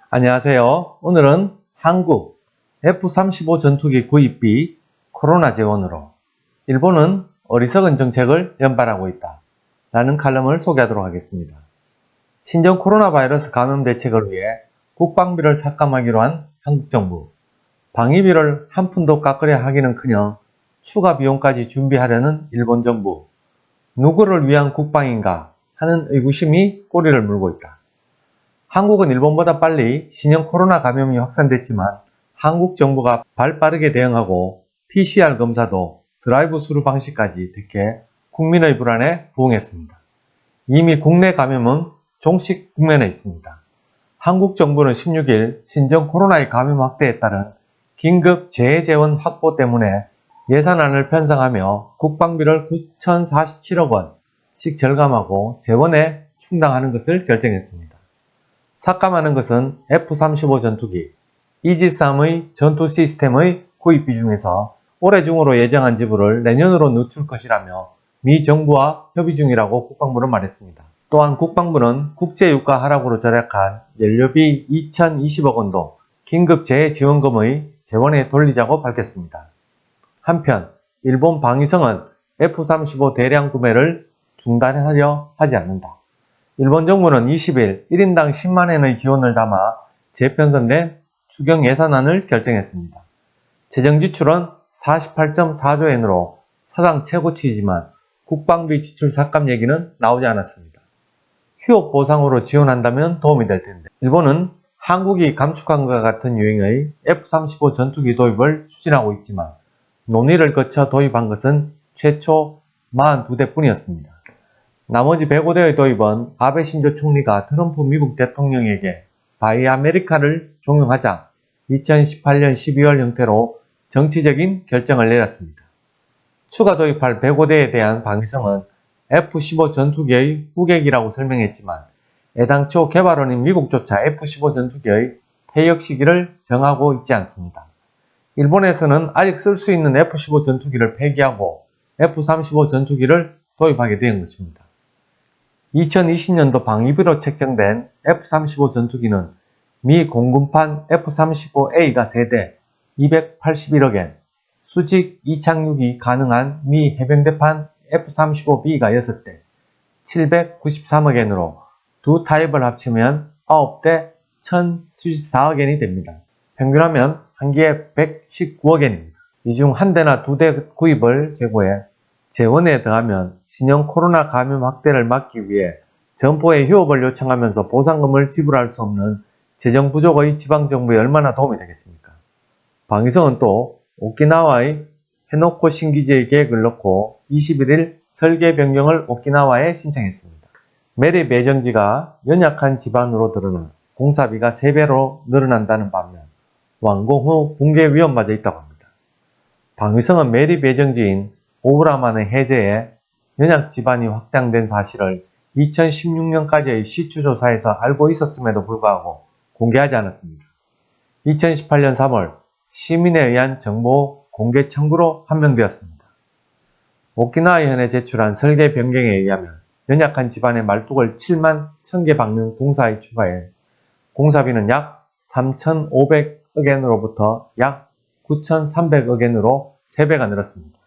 안녕하세요. 오늘은 한국 F-35 전투기 구입비 코로나 재원으로 일본은 어리석은 정책을 연발하고 있다 라는 칼럼을 소개하도록 하겠습니다. 신종 코로나 바이러스 감염 대책을 위해 국방비를 삭감하기로 한 한국 정부, 방위비를 한 푼도 깎으려 하기는커녕 추가 비용까지 준비하려는 일본 정부, 누구를 위한 국방인가 하는 의구심이 꼬리를 물고 있다. 한국은 일본보다 빨리 신형 코로나 감염이 확산됐지만 한국 정부가 발빠르게 대응하고 PCR 검사도 드라이브 스루 방식까지 택해 국민의 불안에 부응했습니다. 이미 국내 감염은 종식 국면에 있습니다. 한국 정부는 16일 신종 코로나의 감염 확대에 따른 긴급 재해재원 확보 때문에 예산안을 편성하며 국방비를 9,047억 원씩 절감하고 재원에 충당하는 것을 결정했습니다. 삭감하는 것은 F-35 전투기, 이지스함의 전투 시스템의 구입비 중에서 올해 중으로 예정한 지불을 내년으로 늦출 것이라며 미 정부와 협의 중이라고 국방부는 말했습니다. 또한 국방부는 국제유가 하락으로 절약한 연료비 2,020억 원도 긴급재해지원금의 재원에 돌리자고 밝혔습니다. 한편 일본 방위성은 F-35 대량 구매를 중단하려 하지 않는다. 일본 정부는 20일 1인당 10만엔의 지원을 담아 재편성된 추경 예산안을 결정했습니다. 재정 지출은 48.4조 엔으로 사상 최고치이지만 국방비 지출 삭감 얘기는 나오지 않았습니다. 휴업 보상으로 지원한다면 도움이 될 텐데 일본은 한국이 감축한 것과 같은 유행의 F-35 전투기 도입을 추진하고 있지만 논의를 거쳐 도입한 것은 최초 42대 뿐이었습니다. 나머지 105대의 도입은 아베 신조 총리가 트럼프 미국 대통령에게 바이 아메리카를 종용하자 2018년 12월 형태로 정치적인 결정을 내렸습니다. 추가 도입할 105대에 대한 방위성은 F-15 전투기의 후계기라고 설명했지만 애당초 개발원인 미국조차 F-15 전투기의 퇴역 시기를 정하고 있지 않습니다. 일본에서는 아직 쓸 수 있는 F-15 전투기를 폐기하고 F-35 전투기를 도입하게 된 것입니다. 2020년도 방위비로 책정된 F-35 전투기는 미 공군판 F-35A가 3대 281억엔, 수직 이착륙이 가능한 미 해병대판 F-35B가 6대 793억엔으로 두 타입을 합치면 9대 1074억엔이 됩니다. 평균하면 한 개에 119억엔입니다. 이 중 한 대나 두 대 구입을 재고해 재원에 더하면 신형 코로나 감염 확대를 막기 위해 점포에 휴업을 요청하면서 보상금을 지불할 수 없는 재정 부족의 지방정부에 얼마나 도움이 되겠습니까? 방위성은 또 오키나와의 해노코 신기지의 계획을 넣고 21일 설계 변경을 오키나와에 신청했습니다. 매립 예정지가 연약한 지반으로 드러나 공사비가 3배로 늘어난다는 반면 완공 후 붕괴 위험마저 있다고 합니다. 방위성은 매립 예정지인 오브라만의 해제에 연약 지반이 확장된 사실을 2016년까지의 시추조사에서 알고 있었음에도 불구하고 공개하지 않았습니다. 2018년 3월 시민에 의한 정보 공개 청구로 판명되었습니다. 오키나와 현에 제출한 설계 변경에 의하면 연약한 지반의 말뚝을 7만 1000개 박는 공사에 추가해 공사비는 약 3,500억엔으로부터 약 9,300억엔으로 3배가 늘었습니다.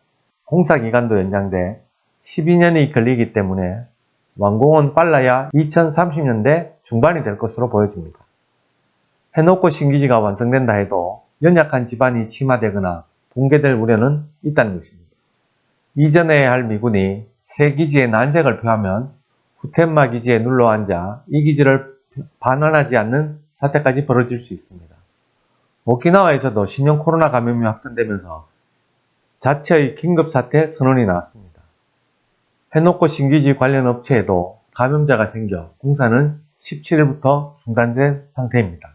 공사 기간도 연장돼 12년이 걸리기 때문에 완공은 빨라야 2030년대 중반이 될 것으로 보여집니다. 해놓고 신기지가 완성된다 해도 연약한 지반이 침하되거나 붕괴될 우려는 있다는 것입니다. 이전해야 할 미군이 새 기지에 난색을 표하면 후텐마 기지에 눌러앉아 이 기지를 반환하지 않는 사태까지 벌어질 수 있습니다. 오키나와에서도 신형 코로나 감염이 확산되면서 자체의 긴급사태 선언이 나왔습니다. 해놓고 신기지 관련 업체에도 감염자가 생겨 공사는 17일부터 중단된 상태입니다.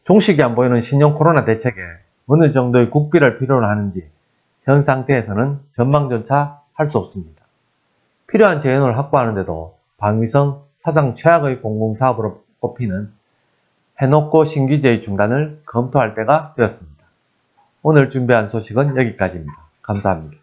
종식이 안 보이는 신형 코로나 대책에 어느 정도의 국비를 필요로 하는지 현 상태에서는 전망조차 할 수 없습니다. 필요한 재원을 확보하는데도 방위성 사상 최악의 공공사업으로 꼽히는 해놓고 신기지의 중단을 검토할 때가 되었습니다. 오늘 준비한 소식은 여기까지입니다. 감사합니다.